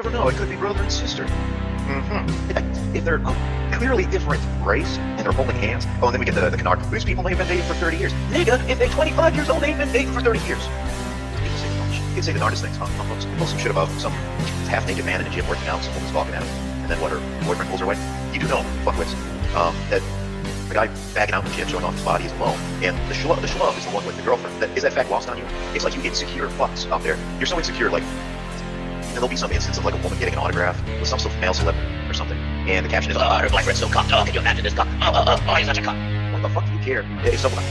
never know. It could be brother and sister. If they're clearly different race and they're holding hands, oh, and then we get the canard. These people may have been dating for 30 years. Nigga, if they're 25 years old, they've been dating for 30 years. You can say the darndest things. Post some shit about some half-naked man in a gym working out, some woman's talking at him, and then what, her boyfriend pulls her away. You do know, fuckwits, that the guy backing out in the gym showing off his body is alone, and the schlub is the one with the girlfriend. Is that fact lost on you? It's like you insecure fucks out there. You're so insecure, like, and there'll be some instance of like a woman getting an autograph with some sort of male celebrity or something, and the caption is, her boyfriend's so cocked. Oh, can you imagine this cock? Oh, he's such a cock. What the fuck do you care? If someone,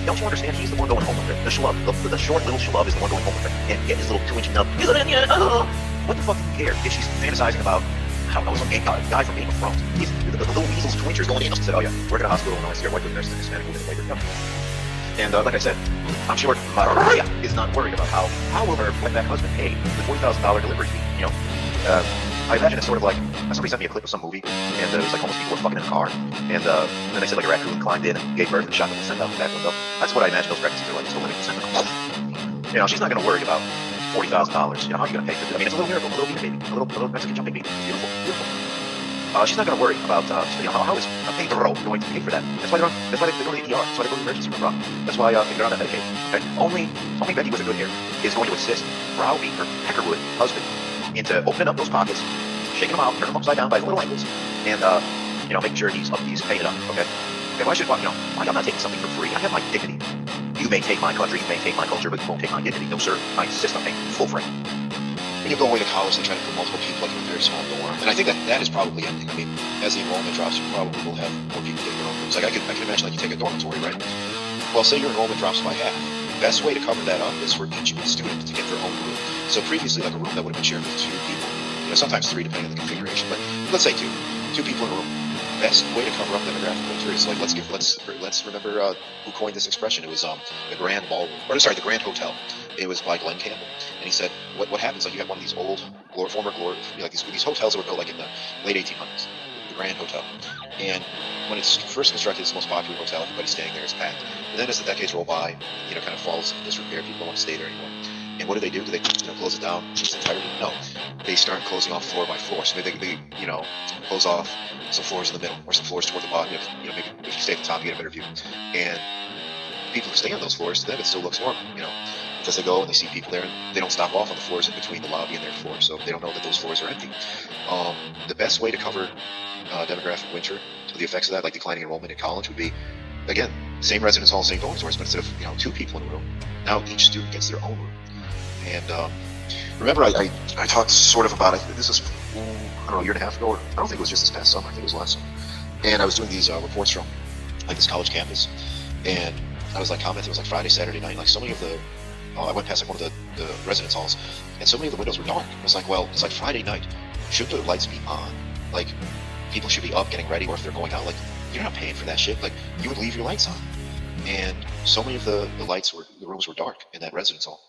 don't you understand? He's the one going home with her. The schlub, the short little schlub is the one going home with her, and get his little twitching up. What the fuck do you care if she's fantasizing about? I don't know, some guy from Game of Thrones. He's the little weasel's twinchers going in. He said, oh yeah, work at a hospital and I see our wife with nurses and Hispanic women in labor. Yep. And like I said, I'm sure Maria is not worried about how will her wetback husband pay the $40,000 delivery fee. You know, I imagine it's sort of like somebody sent me a clip of some movie, and it was like homeless people were fucking in a car, and then they said like a raccoon climbed in and gave birth and shot them and sent out the back window. That's what I imagine those pregnancies are like. Just a living descendant. You know, she's not going to worry about $40,000. You know, how are you going to pay for it? I mean, it's a little miracle, a little baby, a little Mexican jumping baby. Beautiful, beautiful. She's not going to worry about how is Pedro going to pay for that. That's why they go to the ER. That's why they go to the emergency room. That's why they're on that medication. Okay? Only Becky with a good hair is going to assist browbeat her Peckerwood husband into opening up those pockets, shaking them out, turning them upside down by little angles, and making sure he's paying it up. Okay. Why I'm not taking something for free? I have my dignity. You may take my country, you may take my culture, but you won't take my dignity. No sir. I insist on paying full freight. When you go away to college, they try to put multiple people like in a very small dorm, and I think that is probably ending. I mean, as the enrollment drops, you probably will have more people getting their own rooms. Like I can imagine, like you take a dormitory, right? Well, say your enrollment drops by half. Best way to cover that up is for each student to get their own room. So previously, like a room that would have been shared with 2 people, sometimes 3 depending on the configuration, but let's say 2 people in a room. Best way to cover up demographic winter is like let's remember who coined this expression. It was the Grand Hotel. It was by Glenn Campbell, and he said what happens, like you have one of these old former glory, like these hotels that were built like in the late 1800s, the Grand Hotel, and when it's first constructed, it's the most popular hotel. Everybody staying there is packed. And then as the decades roll by, kind of falls into disrepair. People don't want to stay there anymore. And what do? Do they close it down in its entirety? No. They start closing off floor by floor. So maybe they close off some floors in the middle or some floors toward the bottom. Maybe if you stay at the top, you get a better view. And people who stay on those floors, to them it still looks normal, because they go and they see people there and they don't stop off on the floors in between the lobby and their floor, so they don't know that those floors are empty. The best way to cover demographic winter, the effects of that, like declining enrollment in college, would be, again, same residence hall, same dormitories, but instead of 2 people in a room, now each student gets their own room. And remember, I talked sort of about it. This was, I don't know, a year and a half ago, or I don't think it was just this past summer. I think it was last summer. And I was doing these reports from like this college campus, and I was like commenting. It was like Friday, Saturday night. Like so many of the, I went past like one of the residence halls, and so many of the windows were dark. I was like, well, it's like Friday night. Should the lights be on? Like people should be up getting ready, or if they're going out, like you're not paying for that shit. Like you would leave your lights on. And so many of the rooms were dark in that residence hall.